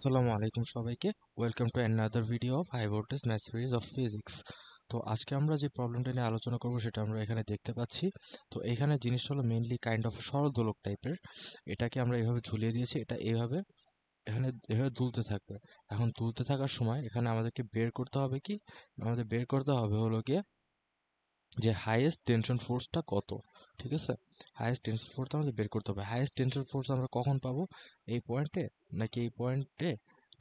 আসসালামু আলাইকুম সবাইকে। Welcome to another video of high voltage math series of physics. তো আজকে আমরা যে প্রবলেমটা নিয়ে আলোচনা করব সেটা আমরা এখানে দেখতে পাচ্ছি। তো এখানে জিনিসটা হলো মেইনলি কাইন্ড অফ সরল দোলক টাইপের। এটাকে আমরা এইভাবে ঝুলিয়ে দিয়েছি, এটা এইভাবে এখানে এভাবে দুলতে থাকবে। এখন দুলতে থাকার সময় এখানে আমাদেরকে বের করতে হবে কি, আমাদের বের করতে হবে হলো গিয়ে যে হাইয়েস্ট টেনশন ফোর্সটা কত। ঠিক আছে, হাইয়েস্ট টেনশন ফোর্সটা আমাদের বের করতে হবে। হাইয়েস্ট টেনশন ফোর্স আমরা কখন পাবো? এই পয়েন্টে নাকি এই পয়েন্টে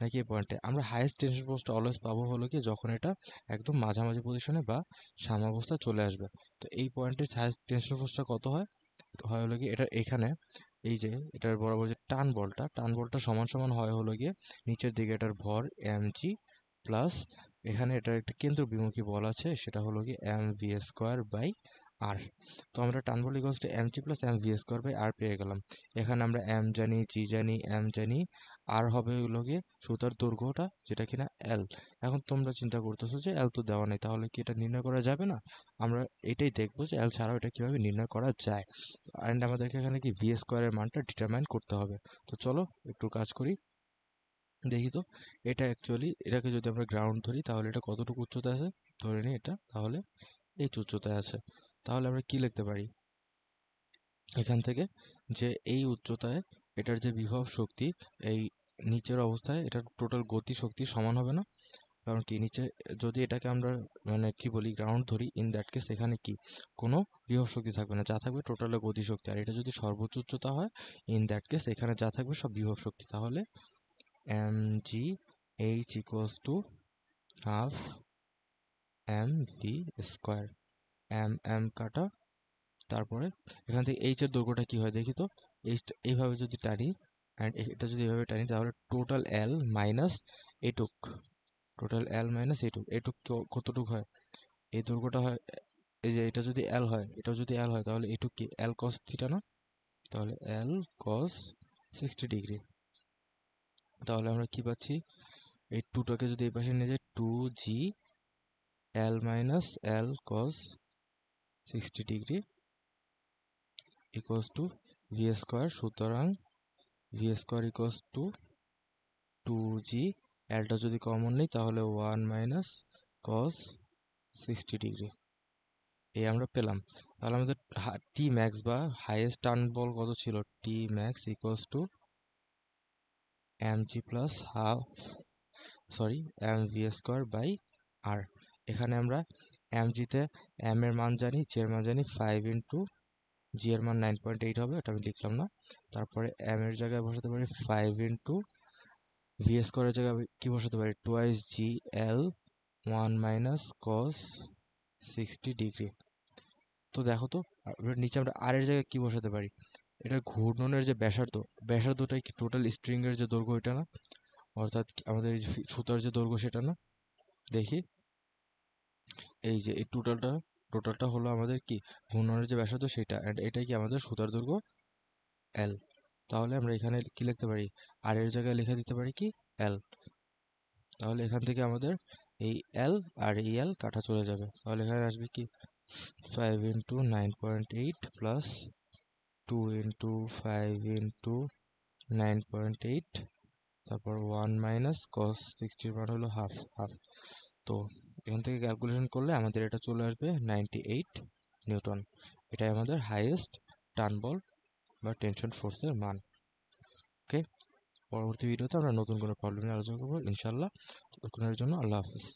নাকি এই পয়েন্টে? আমরা হাইয়েস্ট টেনশন ফোর্সটা অলওয়েজ পাবো হলো কি যখন এটা একদম মাঝামাঝি পজিশনে বা সাম্যাবস্থায় চলে আসবে। তো এই পয়েন্টের হাইয়েস্ট টেনশন ফোর্সটা কত হয়? হয় হলো গিয়ে এটা এখানে এই যে এটার বরাবর যে টান বলটা সমান সমান হয় হলো গিয়ে নিচের দিকে এটার ভর mg প্লাস এখানে এটার একটা কেন্দ্র বিমুখী বল আছে, সেটা হলো গিয়ে mv²/r। তো আমরা টান বল equals to mg plus mv²/r পেয়ে গেলাম। এখানে আমরা m জানি, g জানি, m জানি, r হবে হলো গিয়ে সুতার দৈর্ঘ্যটা যেটা কিনা l। এখন তোমরা চিন্তা করতেছো যে l তো দেওয়া নেই, তাহলে কি এটা নির্ণয় করা যাবে না? আমরা এটাই দেখবো যে l ছাড়াও এটা কিভাবে নির্ণয় করা যায়। অ্যান্ড আমাদেরকে এখানে কি v² মানটা ডিটারমাইন করতে হবে। তো চলো একটু কাজ করি, দেখি তো। এটা অ্যাকচুয়ালি এটাকে যদি আমরা গ্রাউন্ড ধরি তাহলে এটা কতটুকু উচ্চতায় আছে, ধরে নিই এটা তাহলে এই উচ্চতায় আছে। তাহলে আমরা কি লিখতে পারি এখান থেকে, যে এই উচ্চতায় এটার যে বিভব শক্তি এই নিচের অবস্থায় এটার টোটাল গতি শক্তি সমান হবে না? কারণ কি নিচে যদি এটাকে আমরা মানে কি বলি গ্রাউন্ড ধরি, ইন দ্যাট কেস এখানে কি কোনো বিভব শক্তি থাকবে না, যা থাকবে টোটালে গতি শক্তি। আর এটা যদি সর্বোচ্চ উচ্চতা হয়, ইন দ্যাট কেস এখানে যা থাকবে সব বিভব শক্তি। তাহলে mgh equals to half mv²। m কাটা, তারপরে এখান থেকে এইচ এর দৈর্ঘ্যটা কি হয় দেখি তো। এইভাবে যদি টানি অ্যান্ড এটা যদি এভাবে টানি তাহলে টোটাল এল মাইনাস এটুক, এটুক কতটুক হয়? এই দৈর্ঘ্যটা হয়, এই যে এটা যদি এল হয়, এটাও যদি এল হয় তাহলে এটুক কি এল কস থিটা না? তাহলে এল কস 60 ডিগ্রি। তাহলে আমরা কি পাচ্ছি, এই টুটাকে যদি এই পাশে নিয়ে যাই 2g L minus L cos 60 degree equals to v²। সুতরাং v² ইকুয়ালস টু 2g, এলটা যদি কমন নেই তাহলে 1 মাইনাস কস 60 ডিগ্রি, এই আমরা পেলাম। তাহলে আমাদের টি ম্যাক্স বা হাইয়েস্ট টার্ন বল কত ছিল? T max equals to mg plus half mv²/r। এখানে আমরা mgতে m এর মান জানি, j এর মান জানি 5 ইন্টু g এর মান 9.8 হবে, ওটা আমি লিখলাম না। তারপরে m এর জায়গায় বসাতে পারি 5 ইন্টু v² এর জায়গায় কি বসাতে পারি? টুয়াইস জি এল 1 মাইনাস কস 60 ডিগ্রি। তো দেখো তো নিচে আমরা আর এর জায়গায় কি বসাতে পারি? এটা ঘূর্ণনের যে ব্যাসার্ধটাই কি টোটাল স্ট্রিং এর যে দৈর্ঘ্য এটা না? অর্থাৎ আমাদের এই যে সুতার যে দৈর্ঘ্য সেটা না? দেখি, এই যে এই টোটালটা হলো আমাদের কি ঘূর্ণনের যে ব্যাসার্ধ সেটা, অ্যান্ড এটাই কি আমাদের সুতার দৈর্ঘ্য এল। তাহলে আমরা এখানে কি লিখতে পারি? আর এর জায়গায় লিখে দিতে পারি কি এল। তাহলে এখান থেকে আমাদের এই এল আর এই এল কাটা চলে যাবে। তাহলে এখানে আসবে কি 5 ইন্টু 9.8 প্লাস 2 ইন্টু 5 ইন্টু 9.8, তারপর 1 মাইনাস কস 60 মান হলো হাফ। তো এখান থেকে ক্যালকুলেশন করলে আমাদের এটা চলে আসবে 98 নিউটন। এটাই আমাদের হাইয়েস্ট টার্ন বল বা টেনশন ফোর্সের মান। ওকে, পরবর্তী ভিডিওতে আমরা নতুন কোনো প্রবলেম নিয়ে আলোচনা করবো ইনশাল্লাহ। ততক্ষণের জন্য আল্লাহ হাফিজ।